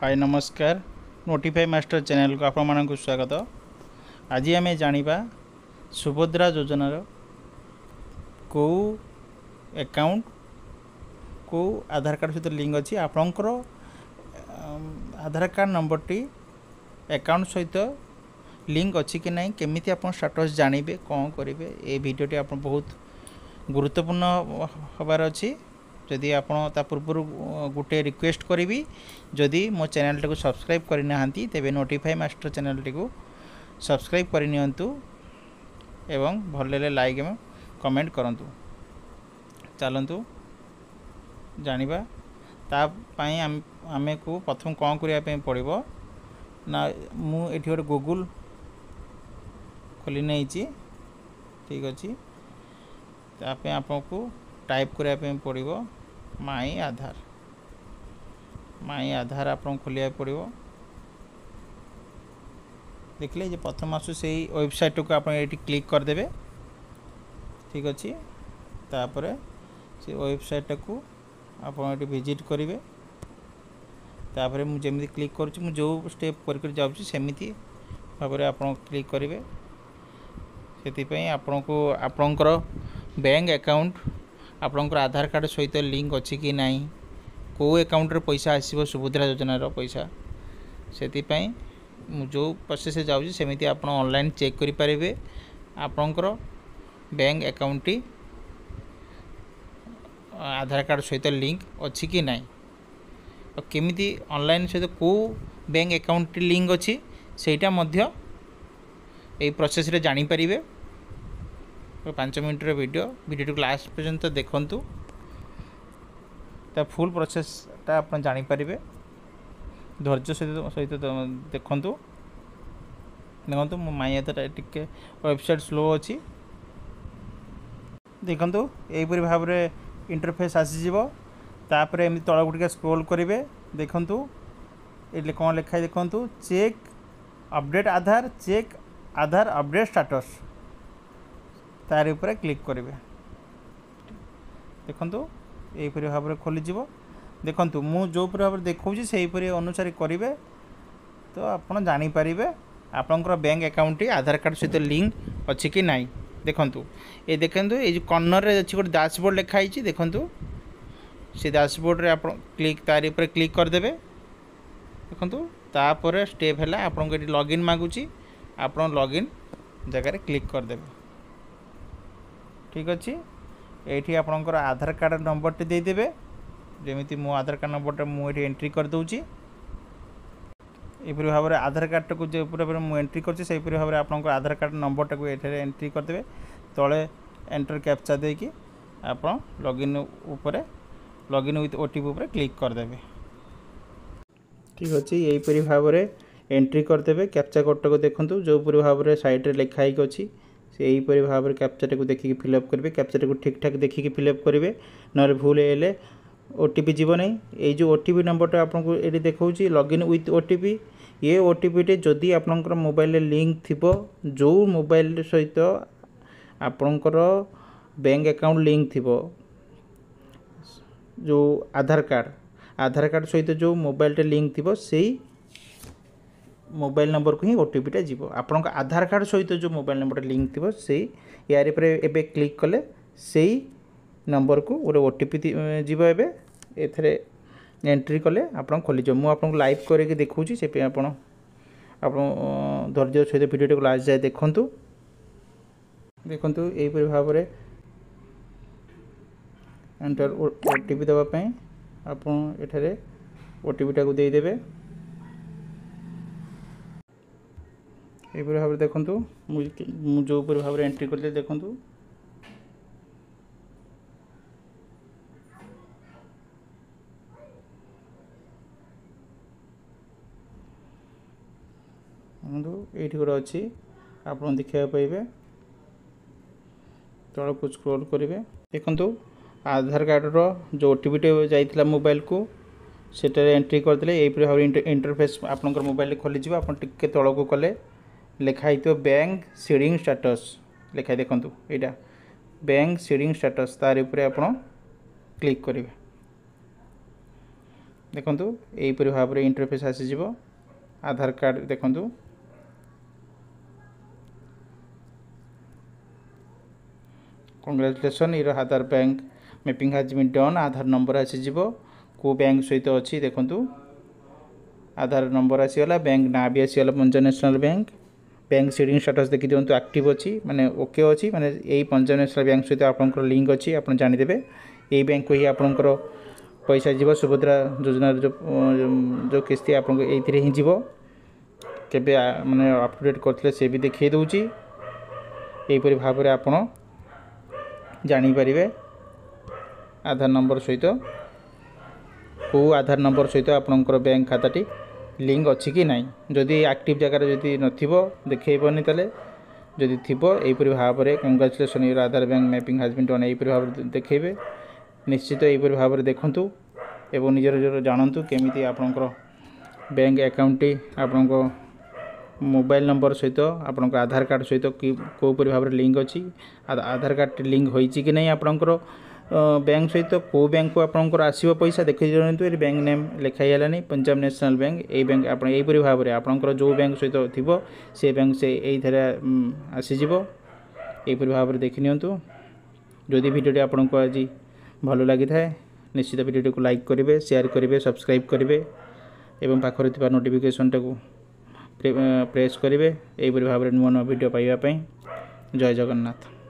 हाय नमस्कार notify master channel को आपण मानक स्वागत। आज आम जानिबा सुभद्रा योजनार को अकाउंट को आधार कार्ड सहित लिंक अच्छी आपणकर आधार कार्ड नंबर टी अकाउंट सहित लिंक अच्छी कि नहीं केमिति आप स्टेटस जानवे कौन करेंगे ये भिडियोटी आप बहुत गुरुत्वपूर्ण हबार अच्छी। जदि आप पूर्व गोटे रिक्वेस्ट करी जदि मो चैनल टी सब्सक्राइब करना तेबे notify master channel T subscribe करनी एवं भल लाइक एवं कमेंट करंतु। चलतु जानिबा तापाई आमे को प्रथम कौन करने पड़ो ना मुझे गोटे गूगल खोली नहीं ठीक अच्छे आपको टाइप करने पड़ो माई आधार आप खोलिया पड़ो। देखिले जे प्रथम आसु से वेबसाइट को आप क्लिक करदे ठीक अच्छे। तापर से वेबसाइट को आप विजिट करेंगे। तापर मुझे क्लिक करुँच जो स्टेप कर जाऊँगी सेमती भाव में आप क्लिक करेंगे। से आपण को आपणकर बैंक अकाउंट आपणकर आधार कार्ड सहित लिंक अच्छी कि नहीं को अकाउंट रे पैसा आसीबो सुभद्रा योजनार पैसा से जो प्रोसेस जाऊँगी सेमती आप ऑनलाइन चेक करि परिबे आपणकर बैंक अकाउंट टी आधार कार्ड सहित लिंक अच्छी कि नहीं और केमिति ऑनलाइन सहित को बैंक अकाउंट लिंक अच्छी सेटा मध्य ए प्रोसेस रे जानि परिबे। 5 मिनट वीडियो लास्ट पर्यंत देखंतु ता फुल प्रोसेसटा आप जापर धैर्य सहित देखंतु। देखो मो माई आधार टिके वेबसाइट स्लो अच्छी देखंतु यहीपरि भाव में इंटरफेस आसीजिवो। तापर एमती तल गुटिके स्क्रॉल करेंगे देखंतु ये कौन लिखाई देखंतु चेक अपडेट आधार चेक आधार अपडेट स्टेटस तार ऊपर क्लिक करेंगे। देखंतु यहीपरि भाव में खोलीजिव। देखंतु मु जो भाव में देखौछि सेहीपरि अनुसार करेंगे तो आपन जानि परिबे आपनकर बैंक अकाउंट आधार कार्ड सहित लिंक अच्छी कि नहीं। देखंतु ये देखंतु ये कॉर्नर रे अच्छी गोटे डैशबोर्ड लिखाई देखंतु से डैशबोर्ड रे आप क्लिक तार ऊपर क्लिक करदेबे। देखंतु तापर स्टेप है आपन को लॉगिन मागुची आपन लॉगिन जगह क्लिक करदेबे ठीक अच्छे। ये आपणकर आधार कार्ड नंबर टी देदेबे जमीती मो आधार कार्ड नंबर मुझे एंट्री कर दूची यहपरि भाव में आधार कार्ड को जो पूरा मुझे एंट्री कर भाव में आपंकर आधार कार्ड नंबर टाक ये एंट्री करदे तले एंटर कैप्चा देकी आप लॉगिन उपरे लॉगिन विथ ओटीपी उपर क्लिक करदे ठीक अच्छे। यहीपरि भाव में एंट्री करदे कैप्चा कोड टाक देखूँ जो भाव में साइड लिखाई अच्छी से यहीपरि भाव में कैप्चाटा को देखिए फिलअप करेंगे। कैप्चाटा को ठीक ठाक देखिए फिलअप करेंगे ना भूल हेले ओटीपी जीव नहीं। ये जो ओटीपी नंबरटा आपको ये देखा लॉगिन विथ ओटीपी ये ओटीपी टे जदि आपनकर मोबाइल लिंक थिबो जो मोबाइल सहित आपनकर बैंक अकाउंट लिंक थिबो जो आधार कार्ड सहित जो मोबाइल टे लिंक थिबो सेही मोबाइल नंबर को ही ओटीपीटा जीव। आपन आधार कार्ड सहित जो मोबाइल नंबर लिंक थी से यार एबे क्लिक कले से नंबर को गोटे ओटीपी जीव एबे एथरे एंट्री कले आप खोलीज मुझे आपको लाइव करके देखूँ से आप धैर्य सहित वीडियो को लास्ट जाए देखंतु। देखंतु यहीपरि भाव में एंटर ओटीपी देवाई आप एठारे ओटीपीटा को देदेवे। यहीपरि भाव में देखंतु मु जो भाव में एंट्री करले देखंतु ये गोटे अच्छी आप देखा पाइबे तल को स्क्रॉल करेंगे। देखंतु आधार कार्ड रो जो ओटीपी जाइथिला मोबाइल को सेटा एंट्री करदे यहीपरि भाव इंटरफेस आपनकर मोबाइल खोली आप टिके तल को कले लिखाई तो बैंक सीडिंग स्टेटस लिखाई देखंतु यहाँ बैंक सीडिंग स्टेटस तार ऊपर आप क्लिक करेंगे। देखंतु एहीपरि भाव में इंटरफेस आसीजिवो आधार कार्ड देखंतु congratulation your Aadhaar bank mapping has been done Aadhaar number आसीजिवो को बैंक सहित अच्छी देखंतु आधार नंबर आसीगला बैंक ना भी आसीगला Punjab national bank bank seeding status देखि दियंतु एक्टिव अच्छी माने ओके अच्छी माने एई पंजाब नेशनल बैंक सहित आपनकर लिंक अच्छी आपन जानि देबे एई बैंक को ही आपनकर पैसा जीव सुभद्रा योजना जो किस्ती आपन एइथिरे ही जीव केबे माने अपडेट करथले से भी देखै दउची एहीपरि भाव में आपन जानि परिबे आधार नंबर सहित को आधार नंबर सहित आपनकर बैंक खाताटी लिंक अच्छी कि नहीं जदि एक्टिव जगार जदि नथिबो देखैबनी तले जदि थिबो एहीपरि भाव में congratulation your Aadhaar bank mapping has been done एहीपरि भाव देखैबे निश्चित एहीपरि भाव में देखंतु एवं निजर निजर जानतु केमिति आपनकर बैंक अकाउंट आपनको मोबाइल नंबर सहित आपनकर आधार कार्ड सहित को भाव में लिंक अच्छी आधार कार्ड लिंक होईची कि नहीं आपनकर बैंक सहित को बैंक को आपनकर आसीबो पैसा देखि जानतु ए बैंक नेम लिखाई हलानी पंजाब नेशनल बैंक ए बैंक आपन एहीपरि भाव में आपनकर जो बैंक सहित थिबो से बैंक से एइथरे आसीजिवो एहीपरि भाव में देखि नियंतु जदि वीडियोटी आपनको आज भल लगी थाए निश्चित वीडियो को लाइक करेंगे शेयर करेंगे सब्सक्राइब करेंगे एवं पाखरे थिबा नोटिफिकेशन टाको प्रेस करेंगे एहीपरि भाव में नुआ नुआ वीडियो पाइबा पई जय जगन्नाथ।